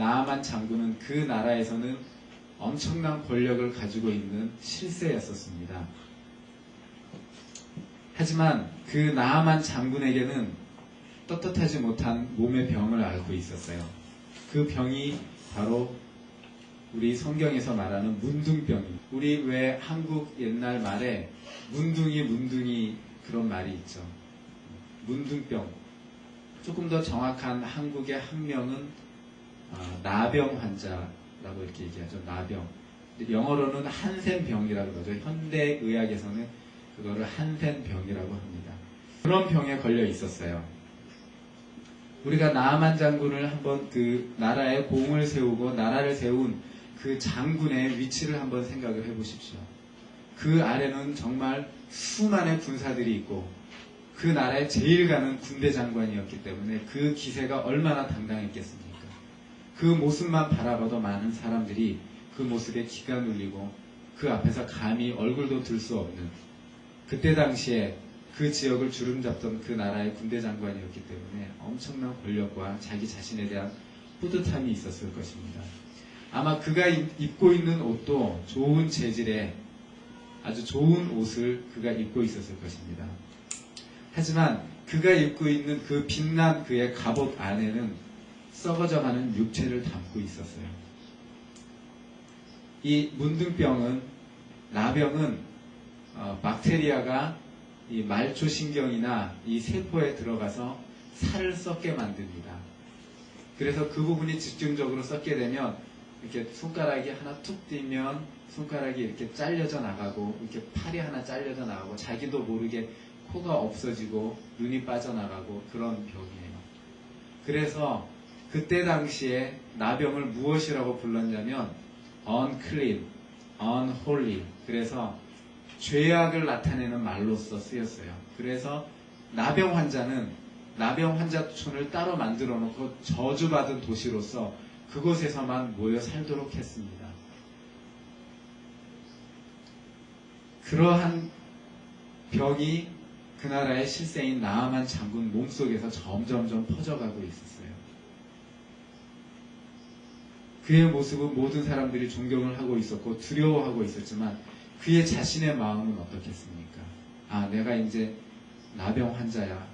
나아만 장군은 그 나라에서는 엄청난 권력을 가지고 있는 실세였었습니다. 하지만 그 나아만 장군에게는 떳떳하지 못한 몸의 병을 앓고 있었어요. 그 병이 바로 우리 성경에서 말하는 문둥병입니다. 우리 왜 한국 옛날 말에 문둥이 그런 말이 있죠. 문둥병. 조금 더 정확한 한국의 학명은 나병 환자라고 이렇게 얘기하죠. 나병. 영어로는 한센병이라고 그러죠. 현대의학에서는 그거를 한센병이라고 합니다. 그런 병에 걸려 있었어요. 우리가 나아만 장군을 한번 그 나라에 공을 세우고 나라를 세운 그 장군의 위치를 한번 생각을 해보십시오. 그 아래는 정말 수많은 군사들이 있고 그 나라에 제일 가는 군대 장관이었기 때문에 그 기세가 얼마나 당당했겠습니까? 그 모습만 바라봐도 많은 사람들이 그 모습에 기가 눌리고 그 앞에서 감히 얼굴도 들 수 없는, 그때 당시에 그 지역을 주름잡던 그 나라의 군대 장관이었기 때문에 엄청난 권력과 자기 자신에 대한 뿌듯함이 있었을 것입니다. 아마 그가 입고 있는 옷도 좋은 재질의 아주 좋은 옷을 그가 입고 있었을 것입니다. 하지만 그가 입고 있는 그 빛난 그의 갑옷 안에는 썩어져가는 육체를 담고 있었어요. 이 문둥병은, 나병은 박테리아가 이 말초신경이나 이 세포에 들어가서 살을 썩게 만듭니다. 그래서 그 부분이 집중적으로 썩게 되면 이렇게 손가락이 하나 툭 띄면 손가락이 이렇게 잘려져 나가고, 이렇게 팔이 하나 잘려져 나가고, 자기도 모르게 코가 없어지고 눈이 빠져나가고 그런 병이에요. 그래서 그때 당시에 나병을 무엇이라고 불렀냐면 unclean, unholy, 그래서 죄악을 나타내는 말로써 쓰였어요. 그래서 나병 환자는 나병 환자촌을 따로 만들어 놓고 저주받은 도시로서 그곳에서만 모여 살도록 했습니다. 그러한 병이 그 나라의 실세인 나아만 장군 몸속에서 점점점 퍼져가고 있었어요. 그의 모습은 모든 사람들이 존경을 하고 있었고 두려워하고 있었지만 그의 자신의 마음은 어떻겠습니까? 아, 내가 이제 나병 환자야.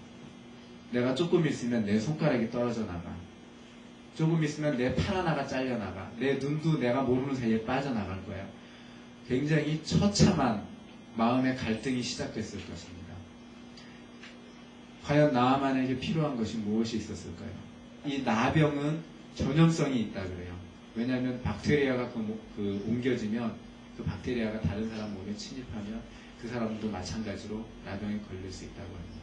내가 조금 있으면 내 손가락이 떨어져 나가. 조금 있으면 내 팔 하나가 잘려나가. 내 눈도 내가 모르는 사이에 빠져나갈 거야. 굉장히 처참한 마음의 갈등이 시작됐을 것입니다. 과연 나아만에게 필요한 것이 무엇이 있었을까요? 이 나병은 전염성이 있다 그래요. 왜냐하면 박테리아가 옮겨지면 그 박테리아가 다른 사람 몸에 침입하면 그 사람도 마찬가지로 나병에 걸릴 수 있다고 합니다.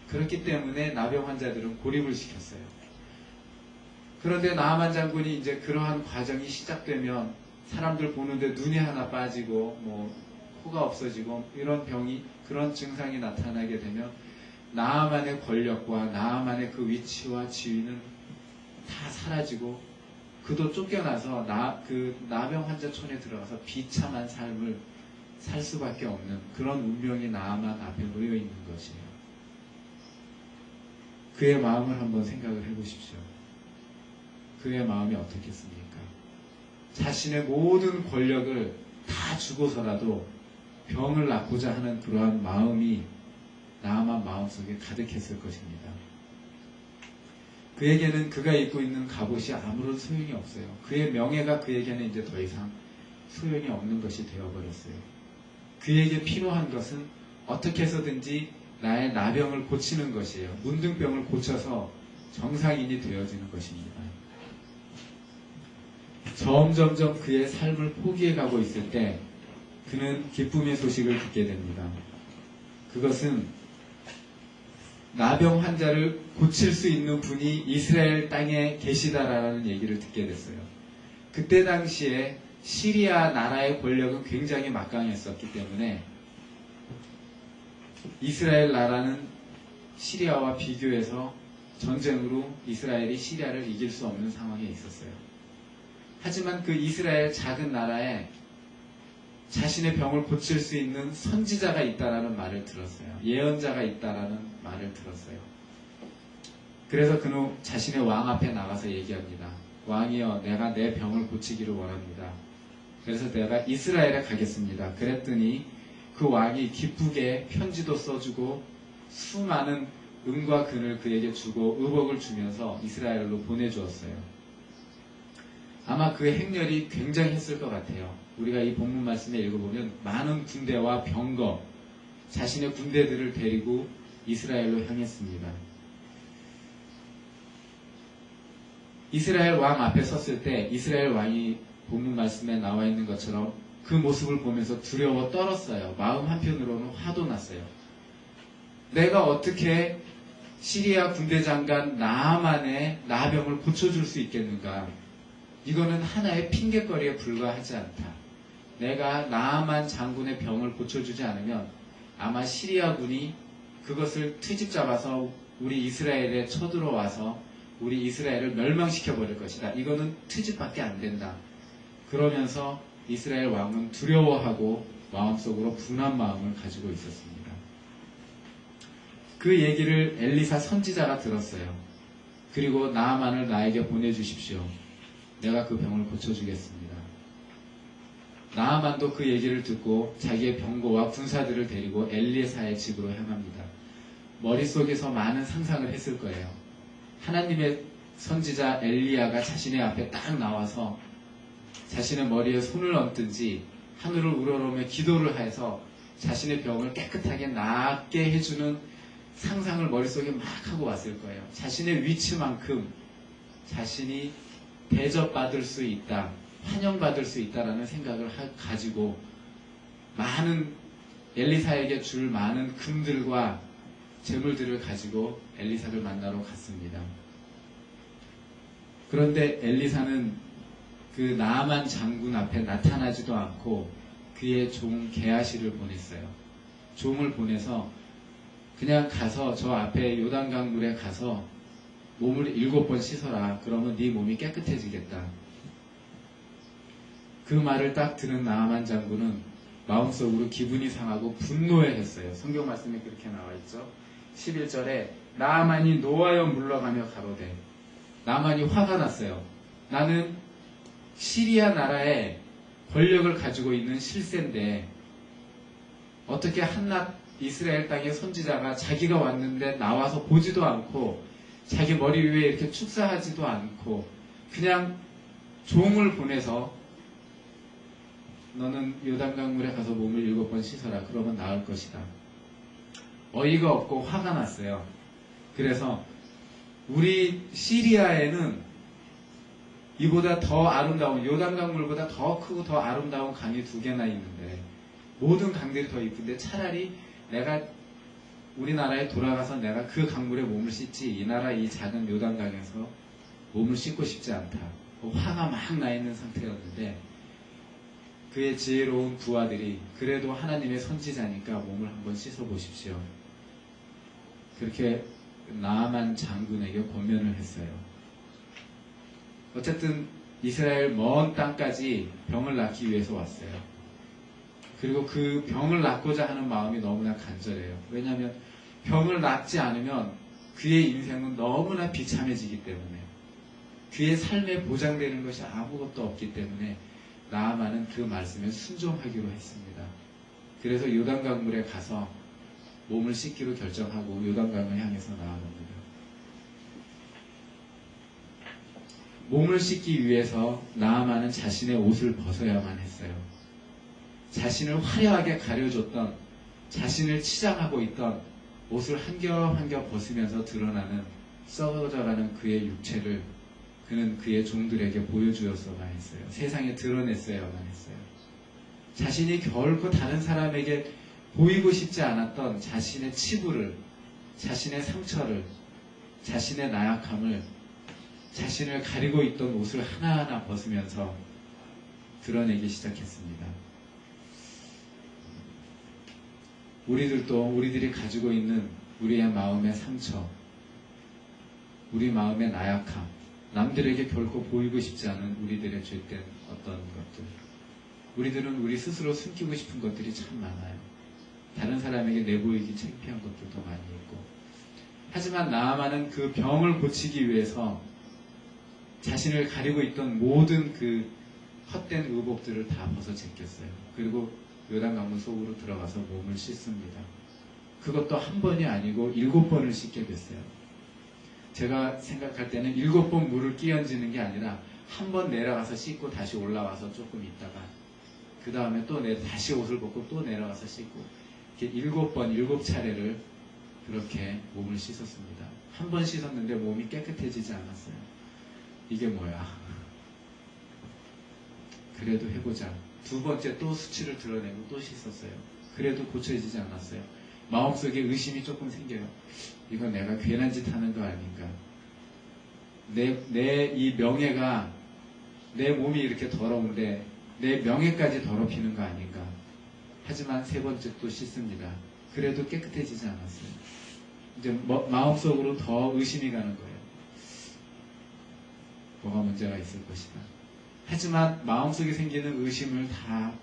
그렇기 때문에 나병 환자들은 고립을 시켰어요. 그런데 나아만 장군이 이제 그러한 과정이 시작되면 사람들 보는데 눈이 하나 빠지고 코가 없어지고 이런 병이, 그런 증상이 나타나게 되면 나아만의 권력과 나아만의 그 위치와 지위는 다 사라지고 그도 쫓겨나서 그 나병 환자촌에 들어가서 비참한 삶을 살 수밖에 없는 그런 운명이 나아만 앞에 놓여 있는 것이에요. 그의 마음을 한번 생각을 해보십시오. 그의 마음이 어떻겠습니까? 자신의 모든 권력을 다 주고서라도 병을 낫고자 하는 그러한 마음이 나아만 마음속에 가득했을 것입니다. 그에게는 그가 입고 있는 갑옷이 아무런 소용이 없어요. 그의 명예가 그에게는 이제 더 이상 소용이 없는 것이 되어버렸어요. 그에게 필요한 것은 어떻게 해서든지 나의 나병을 고치는 것이에요. 문둥병을 고쳐서 정상인이 되어지는 것입니다. 점점점 그의 삶을 포기해가고 있을 때 그는 기쁨의 소식을 듣게 됩니다. 그것은 나병 환자를 고칠 수 있는 분이 이스라엘 땅에 계시다라는 얘기를 듣게 됐어요. 그때 당시에 시리아 나라의 권력은 굉장히 막강했었기 때문에 이스라엘 나라는 시리아와 비교해서 전쟁으로 이스라엘이 시리아를 이길 수 없는 상황에 있었어요. 하지만 그 이스라엘 작은 나라에 자신의 병을 고칠 수 있는 선지자가 있다라는 말을 들었어요. 예언자가 있다라는 말을 들었어요. 그래서 그는 자신의 왕 앞에 나가서 얘기합니다. 왕이여 내가 내 병을 고치기를 원합니다. 그래서 내가 이스라엘에 가겠습니다. 그랬더니 그 왕이 기쁘게 편지도 써주고 수많은 은과 금을 그에게 주고 의복을 주면서 이스라엘로 보내주었어요. 아마 그 행렬이 굉장했을 것 같아요. 우리가 이 본문 말씀에 읽어보면 많은 군대와 병거, 자신의 군대들을 데리고 이스라엘로 향했습니다. 이스라엘 왕 앞에 섰을 때 이스라엘 왕이 본문 말씀에 나와 있는 것처럼 그 모습을 보면서 두려워 떨었어요. 마음 한편으로는 화도 났어요. 내가 어떻게 시리아 군대 장관 나아만의 나병을 고쳐줄 수 있겠는가? 이거는 하나의 핑계거리에 불과하지 않다. 내가 나아만 장군의 병을 고쳐주지 않으면 아마 시리아군이 그것을 트집 잡아서 우리 이스라엘에 쳐들어와서 우리 이스라엘을 멸망시켜버릴 것이다. 이거는 트집밖에 안 된다. 그러면서 이스라엘 왕은 두려워하고 마음속으로 분한 마음을 가지고 있었습니다. 그 얘기를 엘리사 선지자가 들었어요. 그리고 나아만을 나에게 보내주십시오. 내가 그 병을 고쳐주겠습니다. 나아만도 그 얘기를 듣고 자기의 병거와 군사들을 데리고 엘리사의 집으로 향합니다. 머릿속에서 많은 상상을 했을 거예요. 하나님의 선지자 엘리야가 자신의 앞에 딱 나와서 자신의 머리에 손을 얹든지 하늘을 우러러며 기도를 해서 자신의 병을 깨끗하게 낫게 해주는 상상을 머릿속에 막 하고 왔을 거예요. 자신의 위치만큼 자신이 대접받을 수 있다, 환영받을 수 있다라는 생각을 가지고 많은 엘리사에게 줄 많은 금들과 재물들을 가지고 엘리사를 만나러 갔습니다. 그런데 엘리사는 그 나아만 장군 앞에 나타나지도 않고 그의 종 게하시를 보냈어요. 종을 보내서 그냥 가서 저 앞에 요단강 물에 가서 몸을 7번 씻어라. 그러면 네 몸이 깨끗해지겠다. 그 말을 딱 들은 나아만 장군은 마음속으로 기분이 상하고 분노해했어요. 성경 말씀에 그렇게 나와 있죠. 11절에 나아만이 노하여 물러가며 가로되, 나아만이 화가 났어요. 나는 시리아 나라에 권력을 가지고 있는 실세인데 어떻게 한낱 이스라엘 땅의 선지자가 자기가 왔는데 나와서 보지도 않고 자기 머리 위에 이렇게 축사하지도 않고 그냥 종을 보내서 너는 요단강물에 가서 몸을 7번 씻어라. 그러면 나을 것이다. 어이가 없고 화가 났어요. 그래서 우리 시리아에는 이보다 더 아름다운, 요단강물보다 더 크고 더 아름다운 강이 2개나 있는데 모든 강들이 더 이쁜데 차라리 내가 우리나라에 돌아가서 내가 그 강물에 몸을 씻지 이 나라 이 작은 요단강에서 몸을 씻고 싶지 않다. 화가 막 나 있는 상태였는데 그의 지혜로운 부하들이 그래도 하나님의 선지자니까 몸을 한번 씻어 보십시오. 그렇게 나아만 장군에게 권면을 했어요. 어쨌든 이스라엘 먼 땅까지 병을 낫기 위해서 왔어요. 그리고 그 병을 낫고자 하는 마음이 너무나 간절해요. 왜냐하면 병을 낫지 않으면 그의 인생은 너무나 비참해지기 때문에 그의 삶에 보장되는 것이 아무것도 없기 때문에 나아만은 그 말씀에 순종하기로 했습니다. 그래서 요단강물에 가서 몸을 씻기로 결정하고 요단강을 향해서 나아갑니다. 몸을 씻기 위해서 나아만은 자신의 옷을 벗어야만 했어요. 자신을 화려하게 가려줬던, 자신을 치장하고 있던 옷을 한겹 한겹 벗으면서 드러나는 썩어져가는 그의 육체를 그는 그의 종들에게 보여주었어야만 했어요. 세상에 드러냈어야만 했어요. 자신이 결코 다른 사람에게 보이고 싶지 않았던 자신의 치부를, 자신의 상처를, 자신의 나약함을, 자신을 가리고 있던 옷을 하나하나 벗으면서 드러내기 시작했습니다. 우리들도 우리들이 가지고 있는 우리의 마음의 상처, 우리 마음의 나약함, 남들에게 결코 보이고 싶지 않은 우리들의 죄된 어떤 것들, 우리들은 우리 스스로 숨기고 싶은 것들이 참 많아요. 다른 사람에게 내보이기 창피한 것들도 많이 있고. 하지만 나아만은 그 병을 고치기 위해서 자신을 가리고 있던 모든 그 헛된 의복들을 다 벗어 제꼈어요. 그리고 요단강물 속으로 들어가서 몸을 씻습니다. 그것도 한 번이 아니고 7번을 씻게 됐어요. 제가 생각할 때는 7번 물을 끼얹는 게 아니라 한 번 내려가서 씻고 다시 올라와서 조금 있다가 그 다음에 또 다시 옷을 벗고 또 내려가서 씻고 이렇게 7번, 7차례를 그렇게 몸을 씻었습니다. 한 번 씻었는데 몸이 깨끗해지지 않았어요. 이게 뭐야? 그래도 해보자. 2번째 또 수치를 드러내고 또 씻었어요. 그래도 고쳐지지 않았어요. 마음속에 의심이 조금 생겨요. 이건 내가 괜한 짓 하는 거 아닌가? 내 이 명예가, 내 몸이 이렇게 더러운데 내 명예까지 더럽히는 거 아닌가? 하지만 3번째 또 씻습니다. 그래도 깨끗해지지 않았어요. 이제 마음속으로 더 의심이 가는 거예요. 뭐가 문제가 있을 것이다. 하지만 마음속에 생기는 의심을 다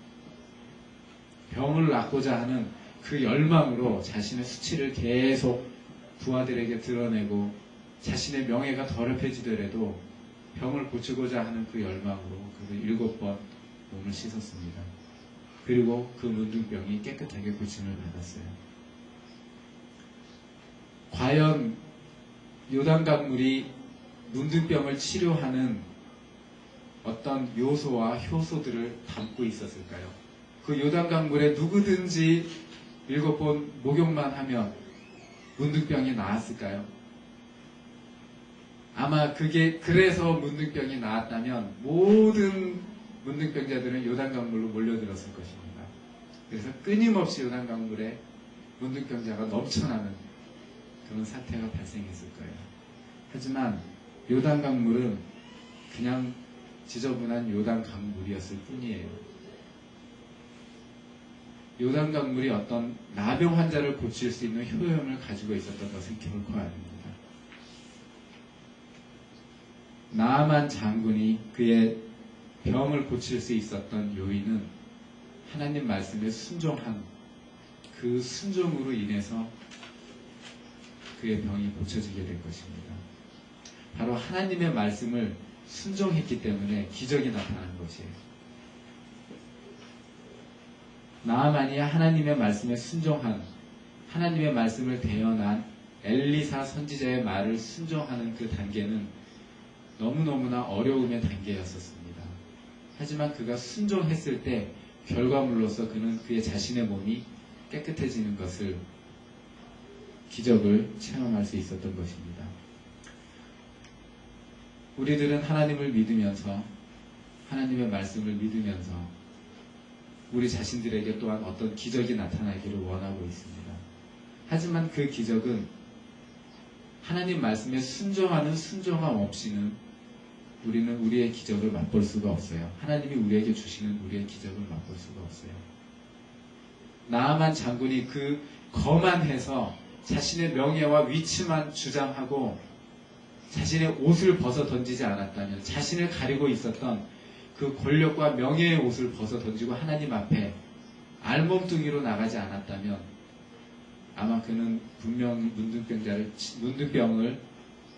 병을 낫고자 하는 그 열망으로 자신의 수치를 계속 부하들에게 드러내고 자신의 명예가 더럽혀지더라도 병을 고치고자 하는 그 열망으로 그 7번 몸을 씻었습니다. 그리고 그 문둥병이 깨끗하게 고침을 받았어요. 과연 요단강물이 문둥병을 치료하는 어떤 요소와 효소들을 담고 있었을까요? 그 요단강물에 누구든지 7번 목욕만 하면 문둥병이 나았을까요? 아마 그래서 문둥병이 나았다면 모든 문둥병자들은 요단강물로 몰려들었을 것입니다. 그래서 끊임없이 요단강물에 문둥병자가 넘쳐나는 그런 사태가 발생했을 거예요. 하지만 요단강물은 그냥 지저분한 요단강물이었을 뿐이에요. 요단강물이 어떤 나병 환자를 고칠 수 있는 효용을 가지고 있었던 것은 결코 아닙니다. 나아만 장군이 그의 병을 고칠 수 있었던 요인은 하나님 말씀에 순종한 그 순종으로 인해서 그의 병이 고쳐지게 될 것입니다. 바로 하나님의 말씀을 순종했기 때문에 기적이 나타난 것이에요. 나아만이 하나님의 말씀에 순종한, 하나님의 말씀을 대언한 엘리사 선지자의 말을 순종하는 그 단계는 너무너무나 어려움의 단계였었습니다. 하지만 그가 순종했을 때 결과물로서 그는 그의 자신의 몸이 깨끗해지는 것을, 기적을 체험할 수 있었던 것입니다. 우리들은 하나님을 믿으면서, 하나님의 말씀을 믿으면서 우리 자신들에게 또한 어떤 기적이 나타나기를 원하고 있습니다. 하지만 그 기적은 하나님 말씀에 순종하는 순종함 없이는 우리는 우리의 기적을 맛볼 수가 없어요. 하나님이 우리에게 주시는 우리의 기적을 맛볼 수가 없어요. 나아만 장군이 그 거만해서 자신의 명예와 위치만 주장하고 자신의 옷을 벗어 던지지 않았다면, 자신을 가리고 있었던 그 권력과 명예의 옷을 벗어 던지고 하나님 앞에 알몸뚱이로 나가지 않았다면 아마 그는 분명히 문둥병을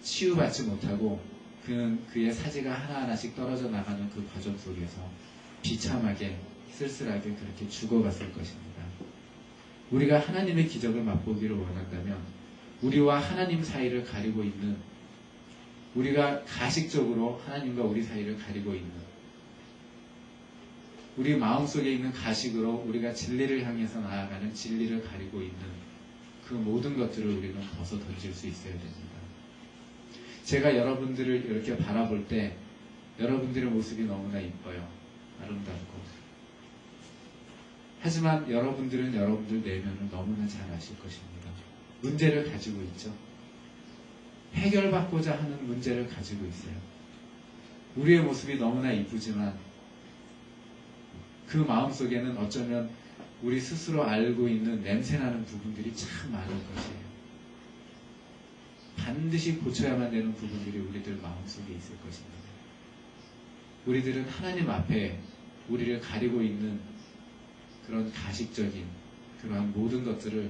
치유받지 못하고 그는 그의 사지가 하나하나씩 떨어져 나가는 그 과정 속에서 비참하게 쓸쓸하게 그렇게 죽어갔을 것입니다. 우리가 하나님의 기적을 맛보기를 원한다면 우리와 하나님 사이를 가리고 있는, 우리가 가식적으로 하나님과 우리 사이를 가리고 있는, 우리 마음속에 있는 가식으로 우리가 진리를 향해서 나아가는, 진리를 가리고 있는 그 모든 것들을 우리는 벗어 던질 수 있어야 됩니다. 제가 여러분들을 이렇게 바라볼 때 여러분들의 모습이 너무나 이뻐요. 아름답고. 하지만 여러분들은 여러분들 내면을 너무나 잘 아실 것입니다. 문제를 가지고 있죠. 해결받고자 하는 문제를 가지고 있어요. 우리의 모습이 너무나 이쁘지만 그 마음속에는 어쩌면 우리 스스로 알고 있는 냄새나는 부분들이 참 많을 것이에요. 반드시 고쳐야만 되는 부분들이 우리들 마음속에 있을 것입니다. 우리들은 하나님 앞에 우리를 가리고 있는 그런 가식적인 그러한 모든 것들을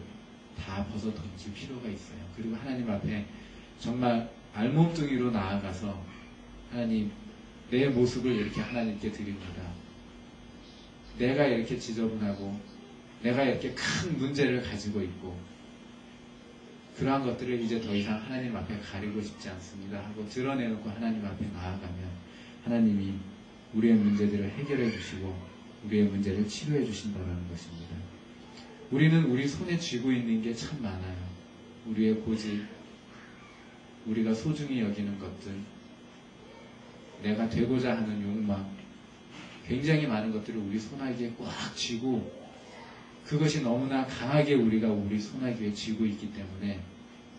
다 벗어 던질 필요가 있어요. 그리고 하나님 앞에 정말 알몸뚱이로 나아가서 하나님, 내 모습을 이렇게 하나님께 드립니다. 내가 이렇게 지저분하고 내가 이렇게 큰 문제를 가지고 있고 그러한 것들을 이제 더 이상 하나님 앞에 가리고 싶지 않습니다 하고 드러내놓고 하나님 앞에 나아가면 하나님이 우리의 문제들을 해결해 주시고 우리의 문제를 치료해 주신다는 것입니다. 우리는 우리 손에 쥐고 있는 게 참 많아요. 우리의 고집, 우리가 소중히 여기는 것들, 내가 되고자 하는 욕망, 굉장히 많은 것들을 우리 손아귀에 꽉 쥐고 그것이 너무나 강하게 우리가 우리 손아귀에 쥐고 있기 때문에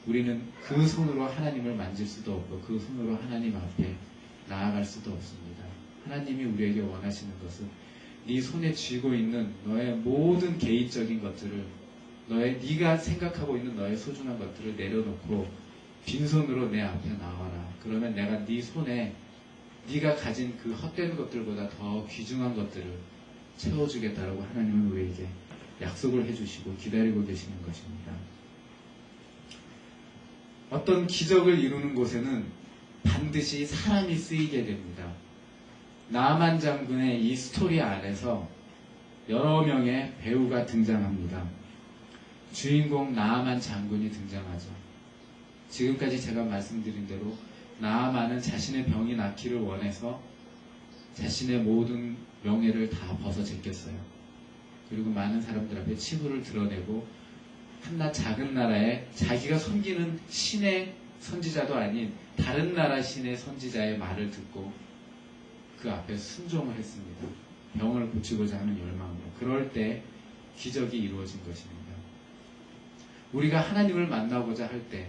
우리는 그 손으로 하나님을 만질 수도 없고 그 손으로 하나님 앞에 나아갈 수도 없습니다. 하나님이 우리에게 원하시는 것은 네 손에 쥐고 있는 너의 모든 개인적인 것들을 네가 생각하고 있는 너의 소중한 것들을 내려놓고 빈손으로 내 앞에 나와라. 그러면 내가 네 손에 네가 가진 그 헛된 것들보다 더 귀중한 것들을 채워주겠다라고 하나님은 우리에게 약속을 해주시고 기다리고 계시는 것입니다. 어떤 기적을 이루는 곳에는 반드시 사람이 쓰이게 됩니다. 나만 장군의 이 스토리 안에서 여러 명의 배우가 등장합니다. 주인공 나아만 장군이 등장하죠. 지금까지 제가 말씀드린 대로 나아만은 자신의 병이 낫기를 원해서 자신의 모든 명예를 다 벗어 제꼈어요. 그리고 많은 사람들 앞에 치부를 드러내고 한낱 작은 나라에 자기가 섬기는 신의 선지자도 아닌 다른 나라 신의 선지자의 말을 듣고 그 앞에 순종을 했습니다. 병을 고치고자 하는 열망으로. 그럴 때 기적이 이루어진 것입니다. 우리가 하나님을 만나고자 할 때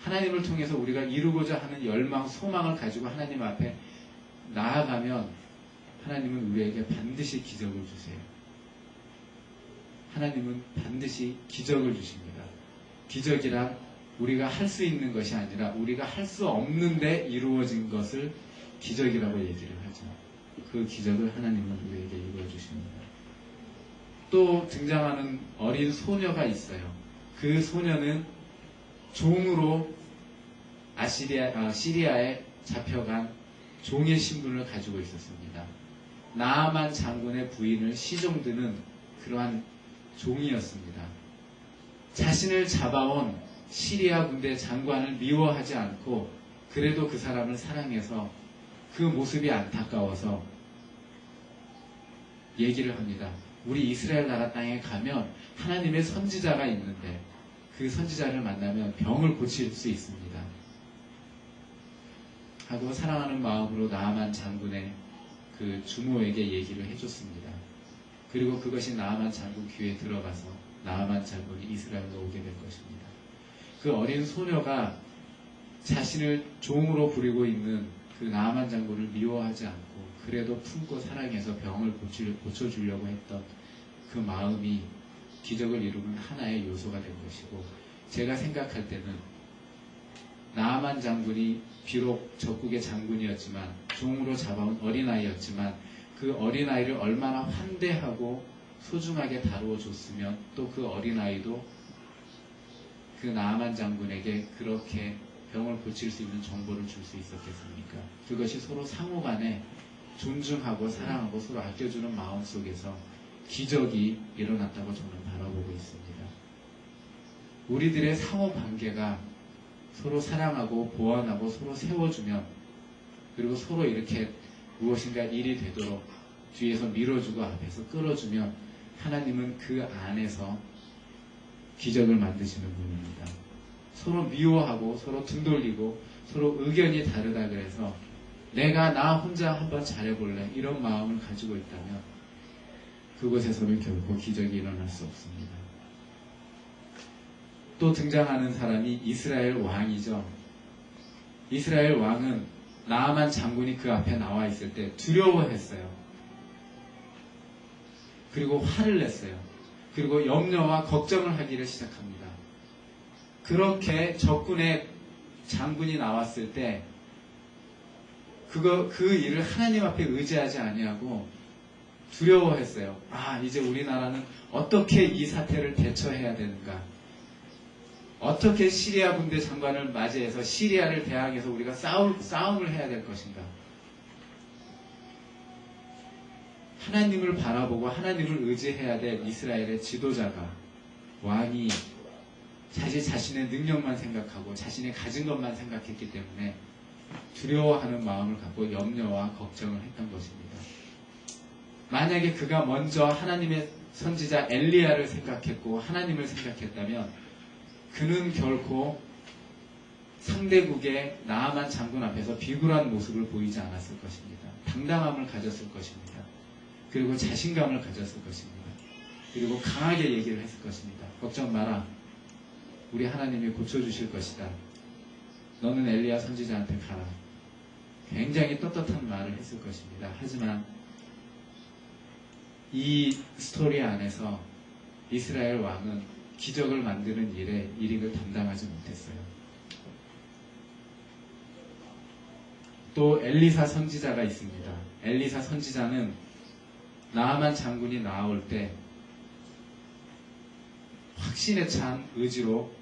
하나님을 통해서 우리가 이루고자 하는 열망, 소망을 가지고 하나님 앞에 나아가면 하나님은 우리에게 반드시 기적을 주세요. 하나님은 반드시 기적을 주십니다. 기적이란 우리가 할 수 있는 것이 아니라 우리가 할 수 없는데 이루어진 것을 기적이라고 얘기를 하죠. 그 기적을 하나님은 우리에게 이루어 주십니다. 또 등장하는 어린 소녀가 있어요. 그 소녀는 종으로 시리아에 잡혀간 종의 신분을 가지고 있었습니다. 나아만 장군의 부인을 시종드는 그러한 종이었습니다. 자신을 잡아온 시리아 군대 장관을 미워하지 않고 그래도 그 사람을 사랑해서 그 모습이 안타까워서 얘기를 합니다. 우리 이스라엘 나라 땅에 가면 하나님의 선지자가 있는데 그 선지자를 만나면 병을 고칠 수 있습니다. 하고 사랑하는 마음으로 나아만 장군의 그 주모에게 얘기를 해줬습니다. 그리고 그것이 나아만 장군 귀에 들어가서 나아만 장군이 이스라엘로 오게 된 것입니다. 그 어린 소녀가 자신을 종으로 부리고 있는 그 나아만 장군을 미워하지 않고 그래도 품고 사랑해서 병을 고쳐주려고 했던 그 마음이 기적을 이루는 하나의 요소가 된 것이고, 제가 생각할 때는 나아만 장군이 비록 적국의 장군이었지만 종으로 잡아온 어린아이였지만 그 어린아이를 얼마나 환대하고 소중하게 다루어 줬으면 또 그 어린아이도 그 나아만 장군에게 그렇게 병을 고칠 수 있는 정보를 줄 수 있었겠습니까? 그것이 서로 상호간에 존중하고 사랑하고 서로 아껴주는 마음 속에서 기적이 일어났다고 저는 바라보고 있습니다. 우리들의 상호관계가 서로 사랑하고 보완하고 서로 세워주면, 그리고 서로 이렇게 무엇인가 일이 되도록 뒤에서 밀어주고 앞에서 끌어주면 하나님은 그 안에서 기적을 만드시는 분입니다. 서로 미워하고 서로 등 돌리고 서로 의견이 다르다 그래서 내가 나 혼자 한번 잘해볼래 이런 마음을 가지고 있다면 그곳에서는 결코 기적이 일어날 수 없습니다. 또 등장하는 사람이 이스라엘 왕이죠. 이스라엘 왕은 나아만 장군이 그 앞에 나와 있을 때 두려워했어요. 그리고 화를 냈어요. 그리고 염려와 걱정을 하기를 시작합니다. 그렇게 적군의 장군이 나왔을 때 그 일을 하나님 앞에 의지하지 아니하고 두려워했어요. 이제 우리나라는 어떻게 이 사태를 대처해야 되는가? 어떻게 시리아 군대 장관을 맞이해서 시리아를 대항해서 우리가 싸움을 해야 될 것인가? 하나님을 바라보고 하나님을 의지해야 될 이스라엘의 지도자가, 왕이 자신의 능력만 생각하고 자신의 가진 것만 생각했기 때문에 두려워하는 마음을 갖고 염려와 걱정을 했던 것입니다. 만약에 그가 먼저 하나님의 선지자 엘리야를 생각했고 하나님을 생각했다면 그는 결코 상대국의 나아만 장군 앞에서 비굴한 모습을 보이지 않았을 것입니다. 당당함을 가졌을 것입니다. 그리고 자신감을 가졌을 것입니다. 그리고 강하게 얘기를 했을 것입니다. 걱정 마라. 우리 하나님이 고쳐주실 것이다. 너는 엘리야 선지자한테 가라. 굉장히 떳떳한 말을 했을 것입니다. 하지만 이 스토리 안에서 이스라엘 왕은 기적을 만드는 일에 일익을 담당하지 못했어요. 또 엘리사 선지자가 있습니다. 엘리사 선지자는 나아만 장군이 나올 때 확신에 찬 의지로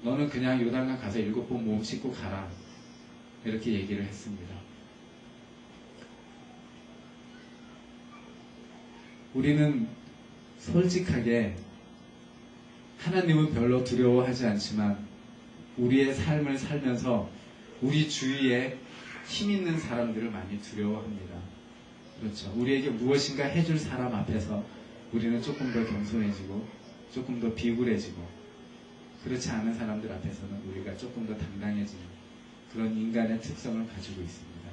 너는 그냥 요단강 가서 7번 몸 씻고 가라. 이렇게 얘기를 했습니다. 우리는 솔직하게 하나님은 별로 두려워하지 않지만 우리의 삶을 살면서 우리 주위에 힘 있는 사람들을 많이 두려워합니다. 그렇죠. 우리에게 무엇인가 해줄 사람 앞에서 우리는 조금 더 겸손해지고 조금 더 비굴해지고, 그렇지 않은 사람들 앞에서는 우리가 조금 더 당당해지는 그런 인간의 특성을 가지고 있습니다.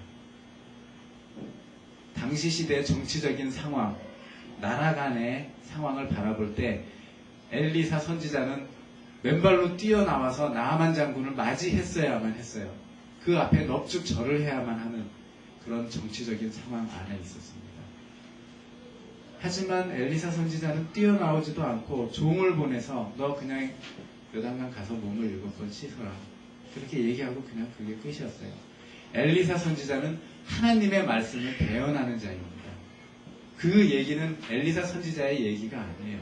당시 시대의 정치적인 상황, 나라 간의 상황을 바라볼 때 엘리사 선지자는 맨발로 뛰어나와서 나아만 장군을 맞이했어야만 했어요. 그 앞에 넙죽 절을 해야만 하는 그런 정치적인 상황 안에 있었습니다. 하지만 엘리사 선지자는 뛰어나오지도 않고 종을 보내서 너 그냥 요단강 가서 몸을 7번 씻어라. 그렇게 얘기하고 그냥 그게 끝이었어요. 엘리사 선지자는 하나님의 말씀을 대언하는 자입니다. 그 얘기는 엘리사 선지자의 얘기가 아니에요.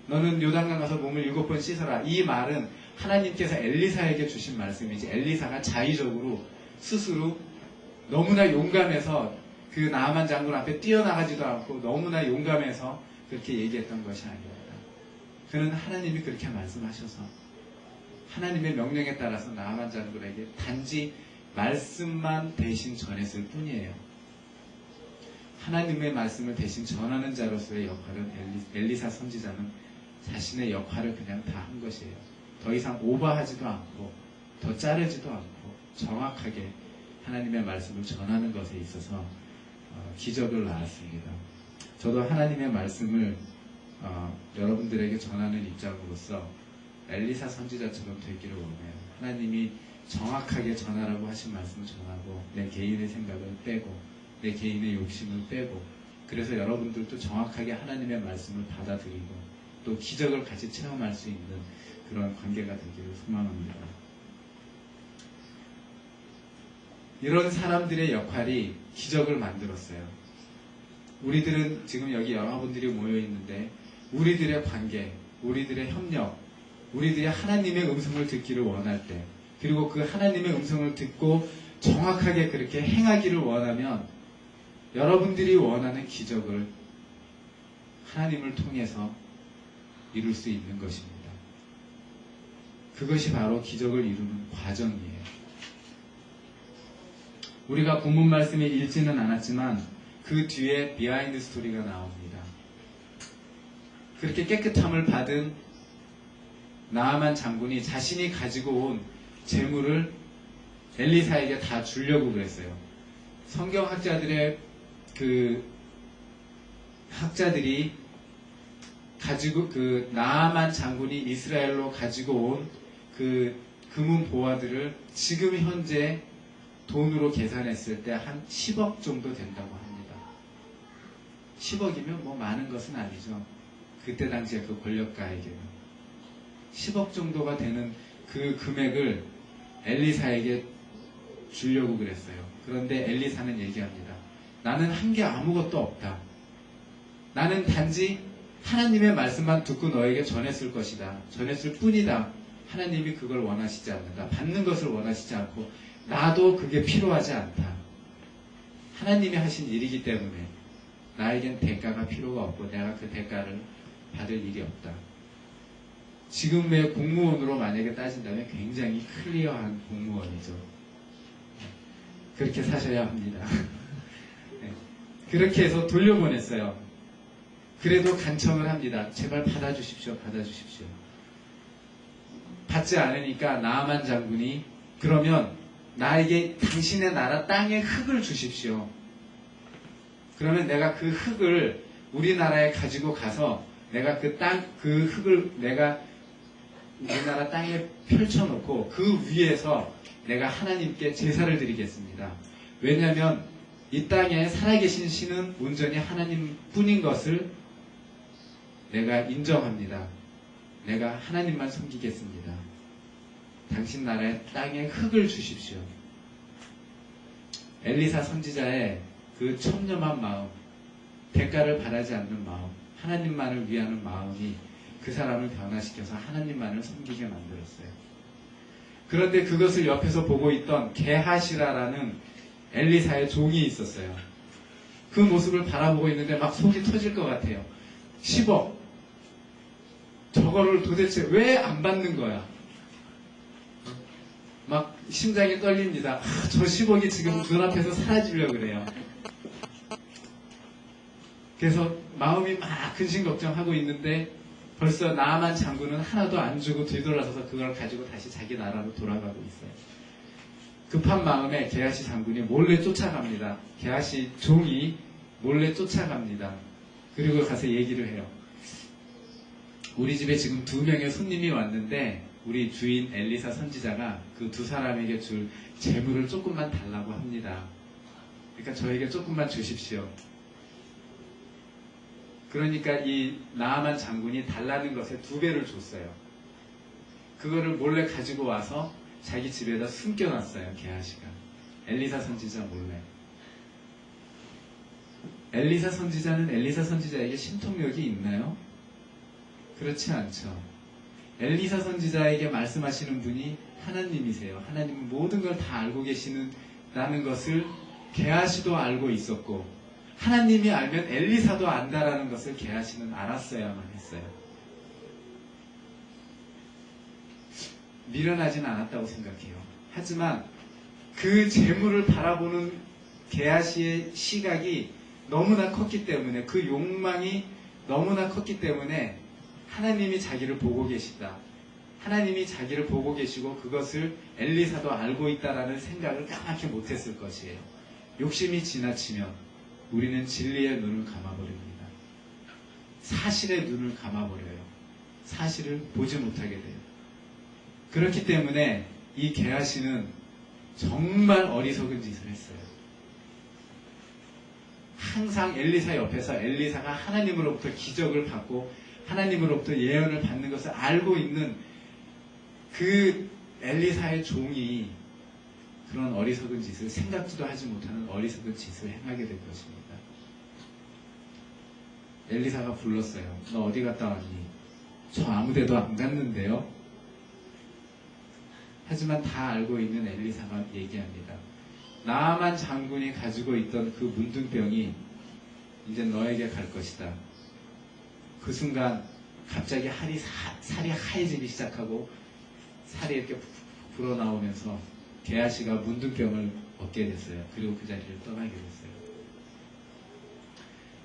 너는 요단강 가서 몸을 7번 씻어라. 이 말은 하나님께서 엘리사에게 주신 말씀이지, 엘리사가 자의적으로 스스로 너무나 용감해서 그 나아만 장군 앞에 뛰어나가지도 않고 너무나 용감해서 그렇게 얘기했던 것이 아닙니다. 그는 하나님이 그렇게 말씀하셔서 하나님의 명령에 따라서 나아만 장군에게 단지 말씀만 대신 전했을 뿐이에요. 하나님의 말씀을 대신 전하는 자로서의 역할은 엘리사 선지자는 자신의 역할을 그냥 다 한 것이에요. 더 이상 오버하지도 않고 더 자르지도 않고 정확하게 하나님의 말씀을 전하는 것에 있어서 기적을 낳았습니다. 저도 하나님의 말씀을 여러분들에게 전하는 입장으로서 엘리사 선지자처럼 되기를 원해요. 하나님이 정확하게 전하라고 하신 말씀을 전하고 내 개인의 생각을 빼고 내 개인의 욕심을 빼고, 그래서 여러분들도 정확하게 하나님의 말씀을 받아들이고 또 기적을 같이 체험할 수 있는 그런 관계가 되기를 소망합니다. 이런 사람들의 역할이 기적을 만들었어요. 우리들은 지금 여기 여러분들이 모여 있는데 우리들의 관계, 우리들의 협력, 우리들이 하나님의 음성을 듣기를 원할 때, 그리고 그 하나님의 음성을 듣고 정확하게 그렇게 행하기를 원하면 여러분들이 원하는 기적을 하나님을 통해서 이룰 수 있는 것입니다. 그것이 바로 기적을 이루는 과정이에요. 우리가 본문 말씀에 읽지는 않았지만 그 뒤에 비하인드 스토리가 나옵니다. 그렇게 깨끗함을 받은 나아만 장군이 자신이 가지고 온 재물을 엘리사에게 다 주려고 그랬어요. 성경학자들의 학자들이 가지고 나아만 장군이 이스라엘로 가지고 온 그 금은 보화들을 지금 현재 돈으로 계산했을 때 한 10억 정도 된다고 합니다. 10억이면 뭐 많은 것은 아니죠. 그때 당시에 그 권력가에게는 10억 정도가 되는 그 금액을 엘리사에게 주려고 그랬어요. 그런데 엘리사는 얘기합니다. 나는 한 게 아무것도 없다. 나는 단지 하나님의 말씀만 듣고 너에게 전했을 것이다. 전했을 뿐이다. 하나님이 그걸 원하시지 않는다. 받는 것을 원하시지 않고 나도 그게 필요하지 않다. 하나님이 하신 일이기 때문에 나에겐 대가가 필요가 없고 내가 그 대가를 받을 일이 없다. 지금의 공무원으로 만약에 따진다면 굉장히 클리어한 공무원이죠. 그렇게 사셔야 합니다. 네. 그렇게 해서 돌려보냈어요. 그래도 간청을 합니다. 제발 받아주십시오. 받아주십시오. 받지 않으니까 나아만 장군이 그러면 나에게 당신의 나라 땅의 흙을 주십시오. 그러면 내가 그 흙을 우리나라에 가지고 가서 내가 그 흙을 내가 우리나라 땅에 펼쳐놓고 그 위에서 내가 하나님께 제사를 드리겠습니다. 왜냐하면 이 땅에 살아계신 신은 온전히 하나님뿐인 것을 내가 인정합니다. 내가 하나님만 섬기겠습니다. 당신 나라의 땅에 흙을 주십시오. 엘리사 선지자의 그 첨념한 마음, 대가를 바라지 않는 마음, 하나님만을 위하는 마음이 그 사람을 변화시켜서 하나님만을 섬기게 만들었어요. 그런데 그것을 옆에서 보고 있던 게하시라라는 엘리사의 종이 있었어요. 그 모습을 바라보고 있는데 막 속이 터질 것 같아요. 10억. 저거를 도대체 왜 안 받는 거야? 막 심장이 떨립니다. 저 10억이 지금 눈앞에서 사라지려고 그래요. 그래서 마음이 막 근심걱정하고 있는데 벌써 나아만 장군은 하나도 안 주고 뒤돌아서서 그걸 가지고 다시 자기 나라로 돌아가고 있어요. 급한 마음에 게하시 장군이 몰래 쫓아갑니다. 게하시 종이 몰래 쫓아갑니다. 그리고 가서 얘기를 해요. 우리 집에 지금 2명의 손님이 왔는데 우리 주인 엘리사 선지자가 그 2사람에게 줄 재물을 조금만 달라고 합니다. 그러니까 저에게 조금만 주십시오. 그러니까 이 나아만 장군이 달라는 것에 2배를 줬어요. 그거를 몰래 가지고 와서 자기 집에다 숨겨놨어요. 게하시가. 엘리사 선지자 몰래. 엘리사 선지자는 엘리사 선지자에게 신통력이 있나요? 그렇지 않죠. 엘리사 선지자에게 말씀하시는 분이 하나님이세요. 하나님은 모든 걸 다 알고 계시다는 것을 게하시도 알고 있었고 하나님이 알면 엘리사도 안다라는 것을 게하시는 알았어야만 했어요. 미련하진 않았다고 생각해요. 하지만 그 재물을 바라보는 게하시의 시각이 너무나 컸기 때문에 그 욕망이 너무나 컸기 때문에 하나님이 자기를 보고 계시다. 하나님이 자기를 보고 계시고 그것을 엘리사도 알고 있다라는 생각을 까맣게 못했을 것이에요. 욕심이 지나치면 우리는 진리의 눈을 감아버립니다. 사실의 눈을 감아버려요. 사실을 보지 못하게 돼요. 그렇기 때문에 이 게하시는 정말 어리석은 짓을 했어요. 항상 엘리사 옆에서 엘리사가 하나님으로부터 기적을 받고 하나님으로부터 예언을 받는 것을 알고 있는 그 엘리사의 종이 그런 어리석은 짓을 생각지도 하지 못하는 어리석은 짓을 행하게 될 것입니다. 엘리사가 불렀어요. 너 어디 갔다 왔니? 저 아무데도 안 갔는데요. 하지만 다 알고 있는 엘리사가 얘기합니다. 나아만 장군이 가지고 있던 그 문둥병이 이제 너에게 갈 것이다. 그 순간 갑자기 살이 하얘지기 시작하고 살이 이렇게 불어나오면서 게하시가 문둥병을 얻게 됐어요. 그리고 그 자리를 떠나게 됐어요.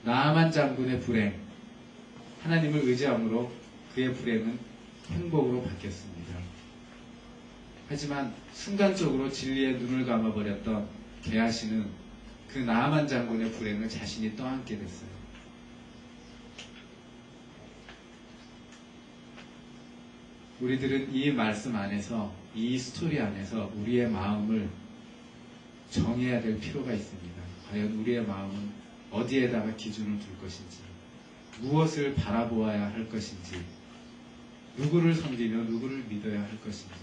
나아만 장군의 불행, 하나님을 의지함으로 그의 불행은 행복으로 바뀌었습니다. 하지만 순간적으로 진리의 눈을 감아버렸던 게하시는 그 나아만 장군의 불행을 자신이 떠안게 됐어요. 우리들은 이 말씀 안에서, 이 스토리 안에서 우리의 마음을 정해야 될 필요가 있습니다. 과연 우리의 마음은 어디에다가 기준을 둘 것인지, 무엇을 바라보아야 할 것인지, 누구를 섬기며 누구를 믿어야 할 것인지,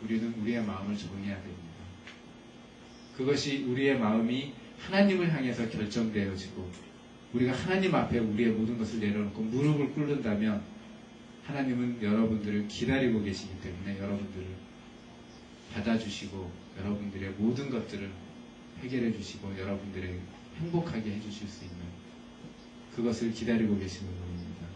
우리는 우리의 마음을 정해야 됩니다. 그것이 우리의 마음이 하나님을 향해서 결정되어지고 우리가 하나님 앞에 우리의 모든 것을 내려놓고 무릎을 꿇는다면 하나님은 여러분들을 기다리고 계시기 때문에 여러분들을 받아주시고 여러분들의 모든 것들을 해결해 주시고 여러분들의 행복하게 해주실 수 있는 그것을 기다리고 계시는 분입니다.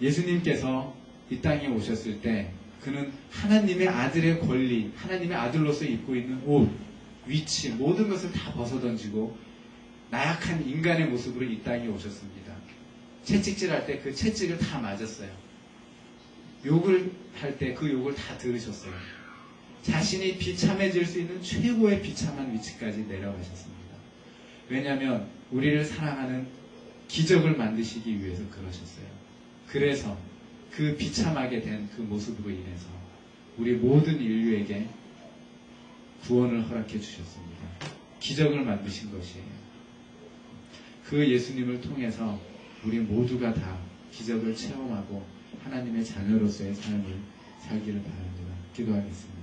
예수님께서 이 땅에 오셨을 때 그는 하나님의 아들의 권리, 하나님의 아들로서 입고 있는 옷, 위치, 모든 것을 다 벗어던지고 나약한 인간의 모습으로 이 땅에 오셨습니다. 채찍질할 때 그 채찍을 다 맞았어요. 욕을 할 때 그 욕을 다 들으셨어요. 자신이 비참해질 수 있는 최고의 비참한 위치까지 내려가셨습니다. 왜냐하면 우리를 사랑하는 기적을 만드시기 위해서 그러셨어요. 그래서 그 비참하게 된 그 모습으로 인해서 우리 모든 인류에게 구원을 허락해 주셨습니다. 기적을 만드신 것이에요. 그 예수님을 통해서 우리 모두가 다 기적을 체험하고 하나님의 자녀로서의 삶을 살기를 바랍니다. 기도하겠습니다.